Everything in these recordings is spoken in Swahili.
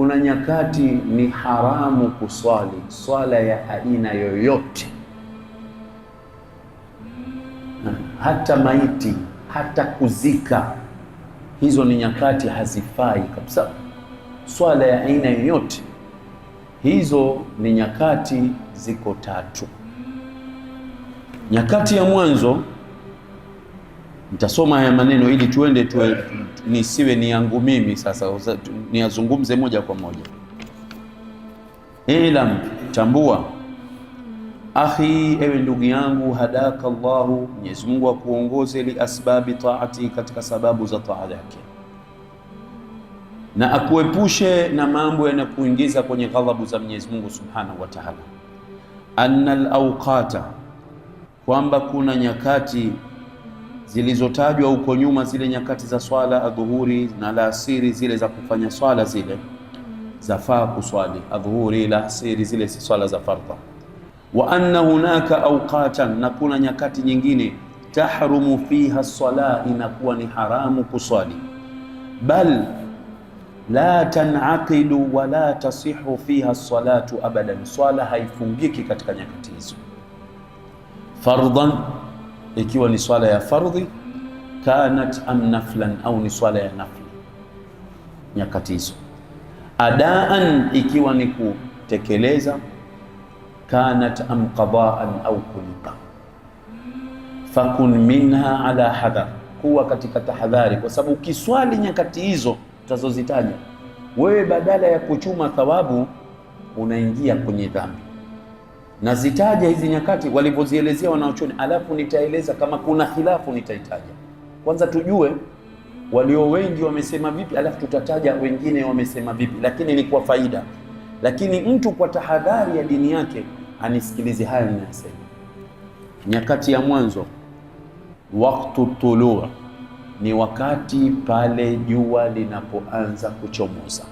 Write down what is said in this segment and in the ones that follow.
kuna nyakati ni haramu kuswali swala ya aina yoyote, hata maiti, hata kuzika. Hizo ni nyakati hazifai kabisa, swala ya aina yoyote. Hizo ni nyakati ziko tatu. Nyakati ya mwanzo, nitasoma haya maneno ili tuende nisiwe ni yangu mimi sasa, niyazungumze moja kwa moja. Ilam, tambua, akhi, ewe ndugu yangu, hadaka Allahu, Mwenyezi Mungu akuongoze, li asbabi taati, katika sababu za taa yake, na akuepushe na mambo yanakuingiza kwenye ghadhabu za Mwenyezi Mungu Subhanahu wa Ta'ala. Anna al-awqata, kwamba kuna nyakati zilizotajwa huko nyuma, zile nyakati za swala adhuhuri na alasiri, zile za kufanya swala zile zafaa kuswali adhuhuri la asiri, zile si swala za fardha. Wa anna hunaka awqatan, na kuna nyakati nyingine tahrumu fiha swala, inakuwa ni haramu kuswali. Bal la tanaqidu wa la tasihu fiha salatu abadan, swala haifungiki katika nyakati hizo. Fardhan, ikiwa ni swala ya fardhi, kanat am naflan, au ni swala ya nafli, nyakati hizo. Adaan, ikiwa ni kutekeleza, kanat am qadaan au kulipa. Fakun minha ala hadar, kuwa katika tahadhari, kwa sababu ukiswali nyakati hizo tutazozitaja, wewe badala ya kuchuma thawabu unaingia kwenye dhambi. Nazitaja hizi nyakati walivyozielezea wanaochuoni, alafu nitaeleza kama kuna khilafu nitaitaja. Kwanza tujue walio wengi wamesema vipi, alafu tutataja wengine wamesema vipi, lakini ni kwa faida. Lakini mtu kwa tahadhari ya dini yake anisikilize haya ninasema. Nyakati ya mwanzo, waqtu tuluu, ni wakati pale jua linapoanza kuchomoza.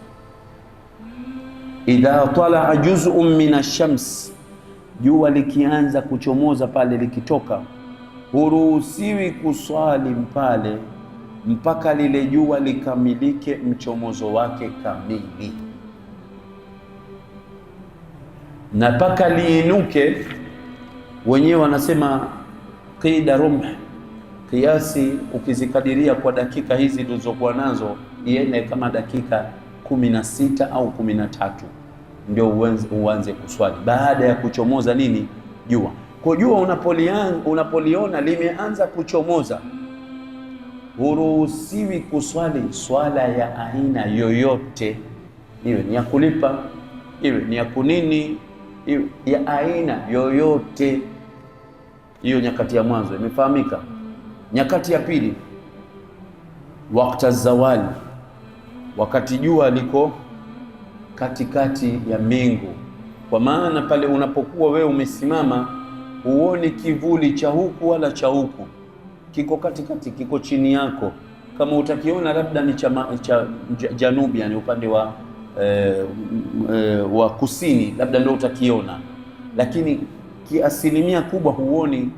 Idha talaa juz'un min ash-shams, jua likianza kuchomoza pale, likitoka, huruhusiwi kuswali pale mpaka lile jua likamilike mchomozo wake kamili, na mpaka liinuke. Wenyewe wanasema qida rumh, kiasi ukizikadiria kwa dakika hizi tulizokuwa nazo, iende kama dakika 16 au 13, ndio uanze kuswali baada ya kuchomoza nini, jua. Kwa jua unapoliona limeanza kuchomoza, huruhusiwi kuswali swala ya aina yoyote, iwe ni ya kulipa, iwe ni ya kunini, iwe ya aina yoyote. Hiyo nyakati ya mwanzo imefahamika. Nyakati ya pili, wakati zawali, wakati jua liko katikati ya mbingu, kwa maana pale unapokuwa wewe umesimama huoni kivuli cha huku wala cha huku, kiko katikati, kiko chini yako. Kama utakiona labda ni cha janubi, yani upande wa kusini, labda ndio utakiona, lakini kiasilimia kubwa huoni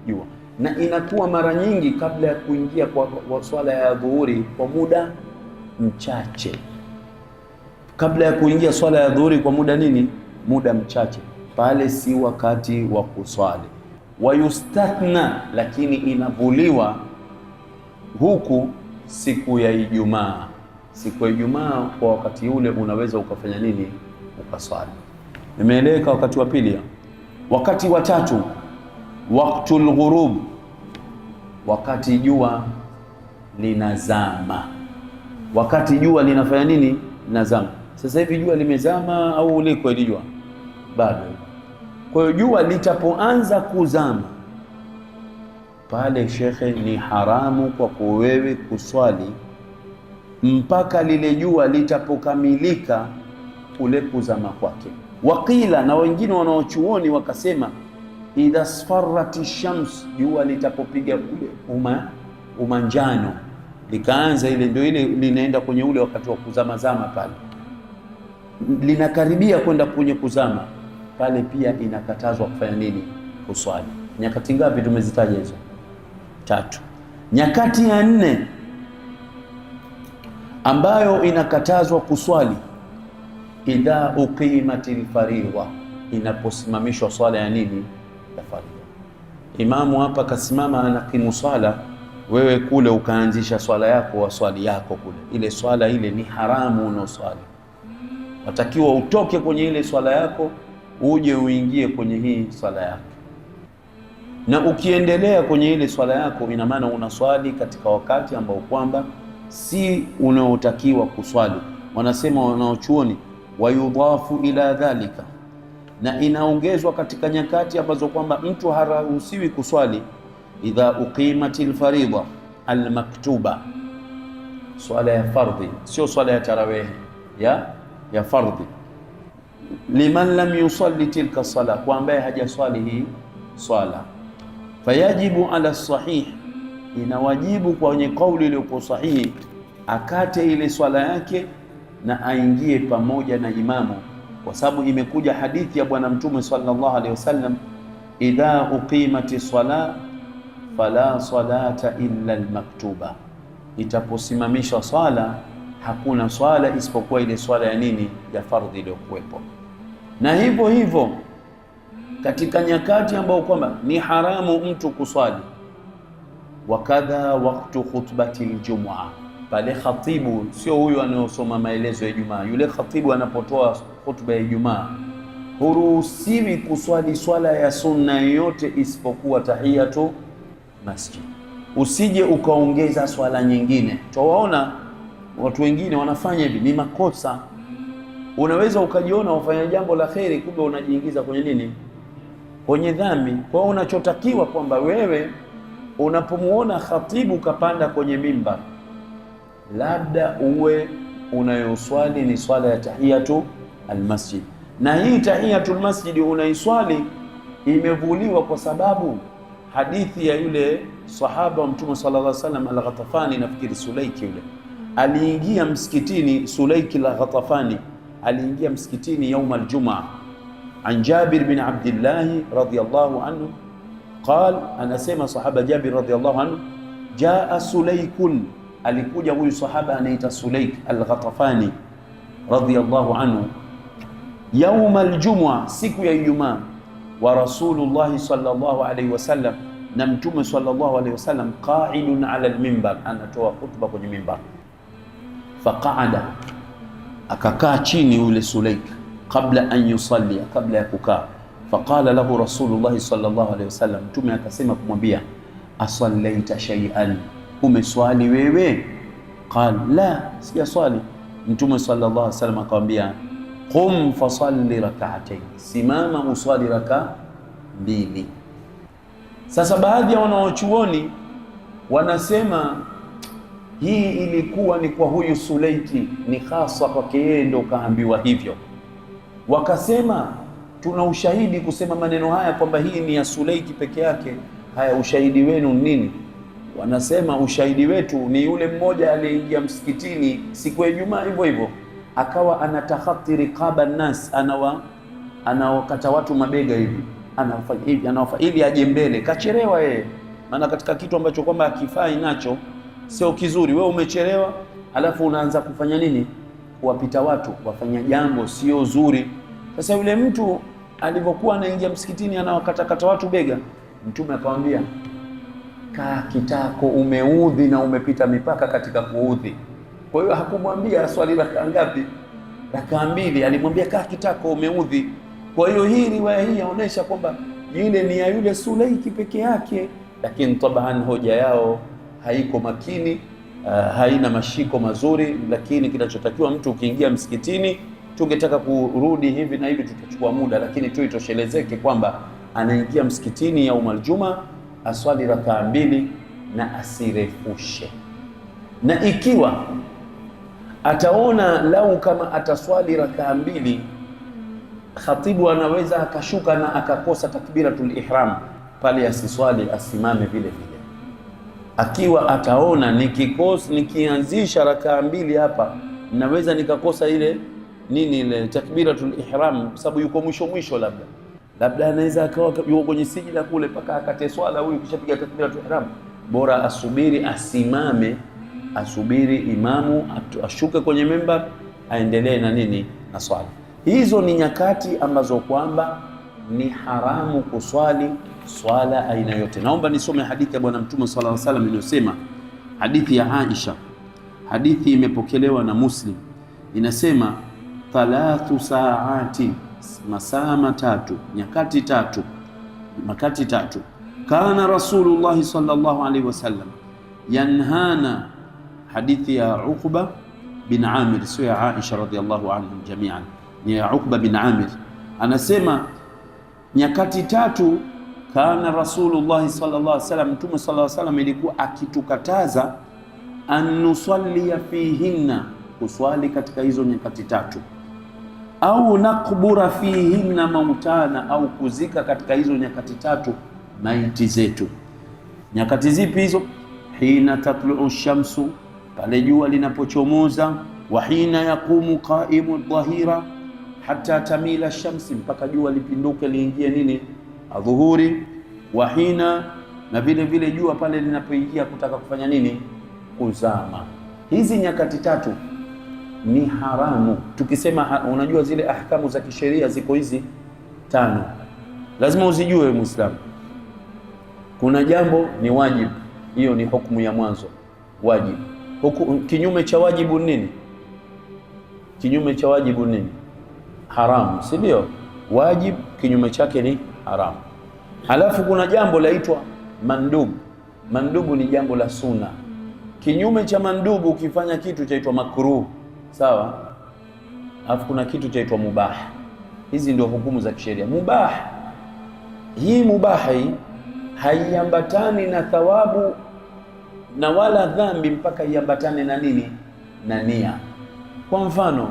jua. Na inakuwa mara nyingi kabla ya kuingia kwa swala ya dhuhuri kwa muda mchache, kabla ya kuingia swala ya dhuhuri kwa muda nini, muda mchache, pale si wakati wa kuswali. Wayustathna, lakini inavuliwa huku siku ya Ijumaa. Siku ya Ijumaa kwa wakati ule unaweza ukafanya nini, ukaswali. Imeeleka wakati wa pili. Wakati wa tatu, waqtul ghurub, wakati jua linazama. Wakati jua linafanya nini, linazama. Sasa hivi jua limezama au liko hili jua bado? Kwa hiyo jua litapoanza kuzama pale, shekhe, ni haramu kwa wewe kuswali mpaka lile jua litapokamilika kule kuzama kwake. Wakila, na wengine wanaochuoni wakasema, idha sfarrati shams, jua litapopiga ule umanjano likaanza, ile ndio ile linaenda kwenye ule wakati wa kuzama zama pale, linakaribia kwenda kwenye kuzama pale, pia inakatazwa kufanya nini, kuswali. Nyakati ngapi tumezitaja hizo? Tatu. Nyakati ya nne ambayo inakatazwa kuswali idha uqimatil faridha, inaposimamishwa swala ya nini? Ya faridha. Imamu hapa kasimama anakimu swala, wewe kule ukaanzisha swala yako wa swali yako kule, ile swala ile ni haramu unaoswali. Watakiwa utoke kwenye ile swala yako uje uingie kwenye hii swala yako, na ukiendelea kwenye ile swala yako, ina maana unaswali katika wakati ambao kwamba si unaotakiwa kuswali. Wanasema wanaochuoni, wayudhafu ila dhalika, na inaongezwa katika nyakati ambazo kwamba mtu haruhusiwi kuswali, idha uqimatil faridha almaktuba, swala ya fardhi, sio swala ya tarawih, ya fardhi, liman lam yusalli tilka sala, kwa ambaye hajaswali hii swala. Fayajibu ala sahih, inawajibu kwenye kauli iliyokuwa sahihi, akate ile swala yake na aingie pamoja na imamu, kwa sababu imekuja hadithi ya Bwana Mtume sallallahu alaihi wasallam, idha uqimati sala fala salata illa almaktuba, itaposimamishwa swala hakuna swala isipokuwa ile swala ya nini? Ya fardhi iliyokuwepo. Na hivyo hivyo katika nyakati ambao kwamba ni haramu mtu kuswali, wakadha waktu khutbati aljum'a, pale khatibu, sio huyu anayosoma maelezo ya Ijumaa, yule khatibu anapotoa khutba ya Ijumaa, huruhusiwi kuswali swala ya sunna yoyote isipokuwa tahiyatu masjid. Usije ukaongeza swala nyingine. Tuwaona watu wengine wanafanya hivi, ni makosa. Unaweza ukajiona wafanya jambo la kheri, kumbe unajiingiza kwenye nini? Kwenye dhambi. Kwa hiyo unachotakiwa kwamba wewe unapomuona khatibu kapanda kwenye mimbar, labda uwe unayoswali ni swala ya tahiyatu almasjid, na hii tahiyatu almasjid unaiswali imevuliwa kwa sababu hadithi ya yule sahaba wa Mtume sallallahu alaihi wasallam al-Ghatafani, nafikiri Sulaiki, yule aliingia msikitini, Sulaiki al-Ghatafani aliingia msikitini yaum al-Jum'a, an Jabir bin Abdullah radhiyallahu anhu qal, anasema sahaba Jabir radhiyallahu anhu, jaa Sulaikun, alikuja huyu sahaba anaita Sulaik al-Ghatafani radhiyallahu anhu, yaum al-Jum'a, siku ya Ijumaa, wa Rasulullah sallallahu alayhi wasallam, na Mtume sallallahu alayhi wasallam qa'idun ala al-minbar, anatoa khutba kwenye mimbar. Faqa'ada, akakaa chini yule Sulaik, kabla an yusalli, kabla ya kukaa. Faqala lahu Rasulullah sallallahu alayhi wasallam, Mtume akasema kumwambia, asallaita shay'an, umeswali wewe? Qal la, sijaswali. Mtume sallallahu alayhi wasallam akamwambia, qum fasalli rak'atayn, simama uswali raka mbili. Sasa baadhi ya wanaochuoni wanasema hii ilikuwa ni kwa huyu Sulaiki, ni hasa kwake yeye ndo kaambiwa hivyo. Wakasema tuna ushahidi kusema maneno haya kwamba hii ni ya Sulaiki peke yake. Haya, ushahidi wenu nini? Wanasema ushahidi wetu ni yule mmoja aliyeingia msikitini siku ya Ijumaa hivyo hivyo, akawa anatakhati riqaba nas, anawakata watu mabega hivi, anafanya hivi, ili aje mbele. Kachelewa yeye, maana katika kitu ambacho kwamba akifai nacho sio kizuri. Wewe umechelewa, alafu unaanza kufanya nini? Kuwapita watu, wafanya jambo sio zuri. Sasa yule mtu alipokuwa anaingia msikitini anawakatakata watu bega, Mtume akamwambia, kaa kitako, umeudhi na umepita mipaka katika kuudhi. Kwa hiyo hakumwambia swali raka ngapi, raka mbili, alimwambia kaa kitako, umeudhi. Kwa hiyo hii riwaya hii yaonesha kwamba yule ni ya yule Sulaiki peke yake, lakini taban hoja yao haiko makini, haina mashiko mazuri. Lakini kinachotakiwa mtu ukiingia msikitini, tungetaka kurudi hivi na hivi tutachukua muda, lakini tu itoshelezeke kwamba anaingia msikitini yaumul Juma, aswali rakaa mbili na asirefushe. Na ikiwa ataona lau kama ataswali rakaa mbili, khatibu anaweza akashuka na akakosa takbiratul ihram, pale asiswali, asimame vile vile. Akiwa ataona nikianzisha rakaa mbili hapa naweza nikakosa ile takbiratul ihram, sababu yuko mwisho, labda anaweza akawa yuko kwenye sijida kule mpaka akate swala huyu, kisha piga takbiratul ihram, bora asubiri, asimame, asubiri imamu ashuke kwenye mimbar, aendelee na swala. Hizo ni nyakati ambazo kwamba ni haramu kuswali swala aina yote. Naomba nisome hadithi ya Bwana Mtume sallallahu alaihi wasallam inayosema, hadithi ya Aisha, hadithi imepokelewa na Muslim, inasema 3 saati, masaa matatu, nyakati tatu, kana Rasulullah sallallahu alaihi wasallam yanhana, hadithi ya Uqba bin Amir, sio ya Aisha radhiallahu anhum jami'an, ni ya Uqba bin Amir, anasema nyakati tatu, kana Rasulullah sallallahu alaihi wasallam, Mtume sallallahu alaihi wasallam ilikuwa akitukataza an nusalli fihinna, kuswali katika hizo nyakati tatu, au nakbura fihinna mautana, au kuzika katika hizo nyakati tatu maiti zetu. Nyakati zipi hizo? Hina tatlu'u shamsu, pale jua linapochomoza, wa hina yaqumu qaimu dhahira hata tamila shamsi, mpaka jua lipinduke liingie nini, adhuhuri, wa hina, na vile vile jua pale linapoingia kutaka kufanya nini, kuzama. Hizi nyakati tatu ni haramu. Tukisema unajua zile ahkamu za kisheria ziko hizi 5, lazima uzijue Muislamu. Kuna jambo ni wajibu, hiyo ni hukumu ya mwanzo, wajibu. Kinyume cha wajibu nini? Kinyume cha wajibu nini? Haramu, si ndio? Wajib kinyume chake ni haramu. Halafu kuna jambo laitwa mandubu. Mandubu ni jambo la sunna. Kinyume cha mandubu, ukifanya kitu chaitwa makruh, sawa? Halafu kuna kitu chaitwa mubah. Hizi ndio hukumu za kisheria. Mubah, hii mubah hii haiambatani na thawabu na wala dhambi mpaka iambatane na nini? Na nia. Kwa mfano,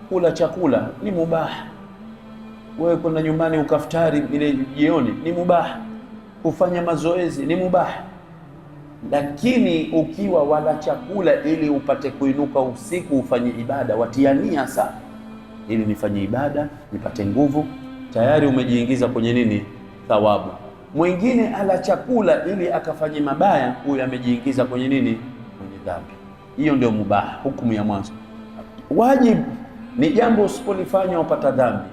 kula chakula ni mubah. Wewe kwenda nyumbani ukaftari ile jioni ni mubah. Kufanya mazoezi ni mubah. Lakini ukiwa wala chakula ili upate kuinuka usiku ufanye ibada, watia nia sana, ili nifanye ibada nipate nguvu, tayari umejiingiza kwenye nini? Thawabu. Mwingine ala chakula ili akafanye mabaya, huyu amejiingiza kwenye nini? Kwenye dhambi. Hiyo ndio mubah, hukumu ya mwanzo. Wajib ni jambo usipolifanya upata dhambi.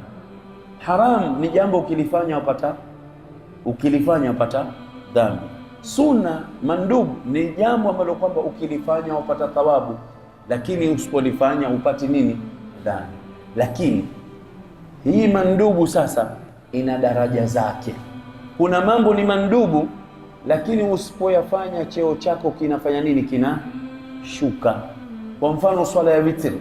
Haram ni jambo ukilifanya upata dhambi. Sunna, mandubu ni jambo ambalo kwamba ukilifanya upata thawabu, lakini usipolifanya upati nini? Dhambi. Lakini hii mandubu sasa ina daraja zake. Kuna mambo ni mandubu, lakini usipoyafanya cheo chako kinafanya nini? Kinashuka. Kwa mfano swala ya witri.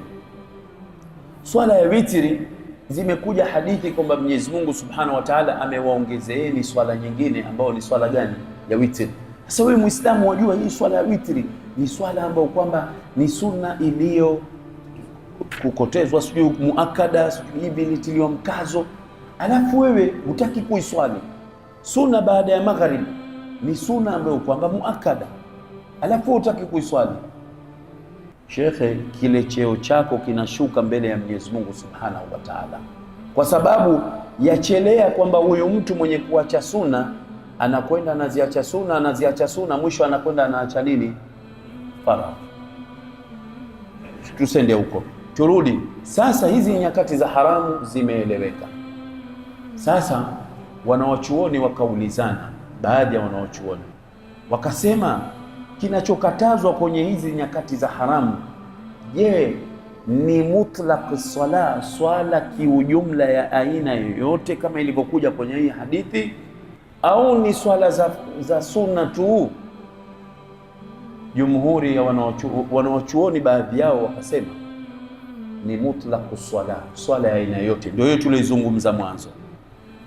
Swala ya witri zimekuja hadithi kwamba Mwenyezi Mungu Subhanahu wa Ta'ala amewaongezeeni swala nyingine ambayo ni swala gani? Ya witri. Sasa wewe Muislamu wajua hii swala ya witri ni swala ambayo kwamba ni sunna iliyo kukotezwa, sijui muakada, sijui hivi ilitiliwa mkazo, alafu wewe hutaki kuiswali. Sunna baada ya magharibi ni sunna ambayo kwamba muakada, alafu hutaki kuiswali. Shekhe, kile cheo chako kinashuka mbele ya Mwenyezi Mungu Subhanahu wa Ta'ala, kwa sababu yachelea kwamba huyu mtu mwenye kuacha sunna anakwenda anaziacha sunna, mwisho anakwenda anaacha nini? Faradhi. Tusende huko, turudi sasa. Hizi nyakati za haramu zimeeleweka. Sasa wanawachuoni wakaulizana, baadhi ya wanawachuoni wakasema, kinachokatazwa kwenye hizi nyakati za haramu, je, ni mutlaq swala kiujumla ya aina yoyote kama ilivyokuja kwenye hii hadithi, au ni swala za sunna tu? Jumhuri ya wanawachuoni baadhi yao wakasema ni mutlaq swala ya aina yote, ndio hiyo tulizungumza mwanzo.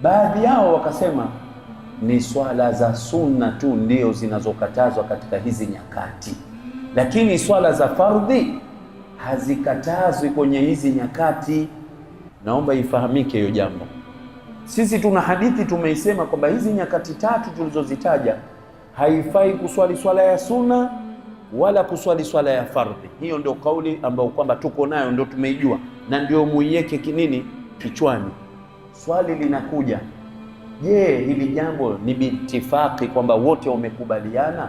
Baadhi yao wakasema ni swala za sunna tu ndio zinazokatazwa katika hizi nyakati, lakini swala za fardhi hazikatazwi kwenye hizi nyakati. Naomba ifahamike hiyo jambo. Sisi tuna hadithi tumeisema kwamba hizi nyakati tatu tulizozitaja haifai kuswali swala ya sunna wala kuswali swala ya fardhi. Hiyo ndio kauli ambayo kwamba tuko nayo, ndio tumeijua na ndio muiweke kinini kichwani. Swali linakuja, je, hili jambo ni bitifaki kwamba wote wamekubaliana?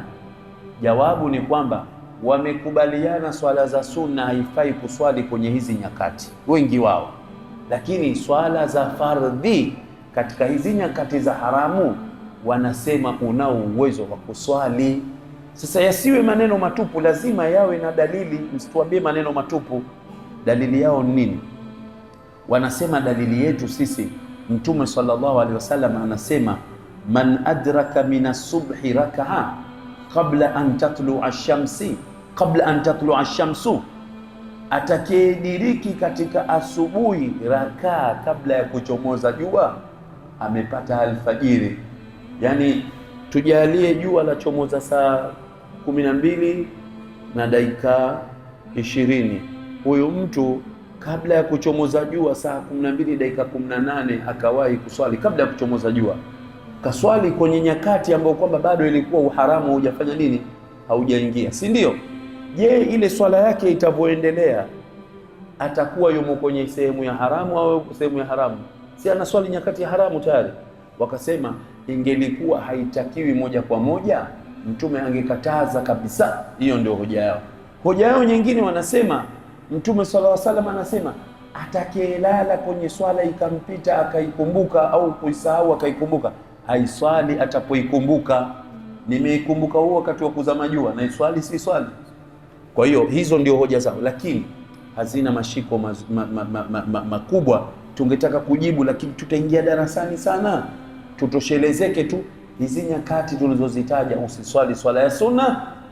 Jawabu ni kwamba wamekubaliana swala za sunna haifai kuswali kwenye hizi nyakati, wengi wao. lakini swala za fardhi katika hizi nyakati za haramu wanasema unao uwezo wa kuswali. Sasa yasiwe maneno matupu, lazima yawe na dalili. Msituambie maneno matupu. Dalili yao nini? Wanasema dalili yetu sisi, Mtume sallallahu alaihi wasallam anasema, man adraka min as-subhi rak'a qabla an tatlu'a ash-shamsi qabla an tatlu'a ash-shamsu, atakayediriki katika asubuhi rakaa kabla ya kuchomoza jua amepata alfajiri. Yani tujalie jua la chomoza saa 12 na dakika 20, huyu mtu kabla ya kuchomoza jua saa 12 dakika 18 akawahi kuswali kabla ya kuchomoza jua, kaswali kwenye nyakati ambayo kwamba bado ilikuwa uharamu hujafanya nini, haujaingia, si ndio? Je, ile swala yake itavyoendelea, atakuwa yumo kwenye sehemu ya haramu au sehemu ya haramu? Si ana swali nyakati ya haramu tayari. Wakasema ingelikuwa haitakiwi moja kwa moja, Mtume angekataza kabisa. Hiyo ndio hoja yao. Hoja yao nyingine wanasema, Mtume sallallahu alaihi wasallam anasema, atakayelala kwenye swala ikampita akaikumbuka au kuisahau akaikumbuka, haiswali atapoikumbuka. Nimeikumbuka huo wakati wa kuzama jua, na iswali si swali. Kwa hiyo hizo ndio hoja zao, lakini hazina mashiko makubwa. Tungetaka kujibu, lakini tutaingia darasani sana. Tutoshelezeke tu hizi nyakati tulizozitaja, usiswali swala ya sunna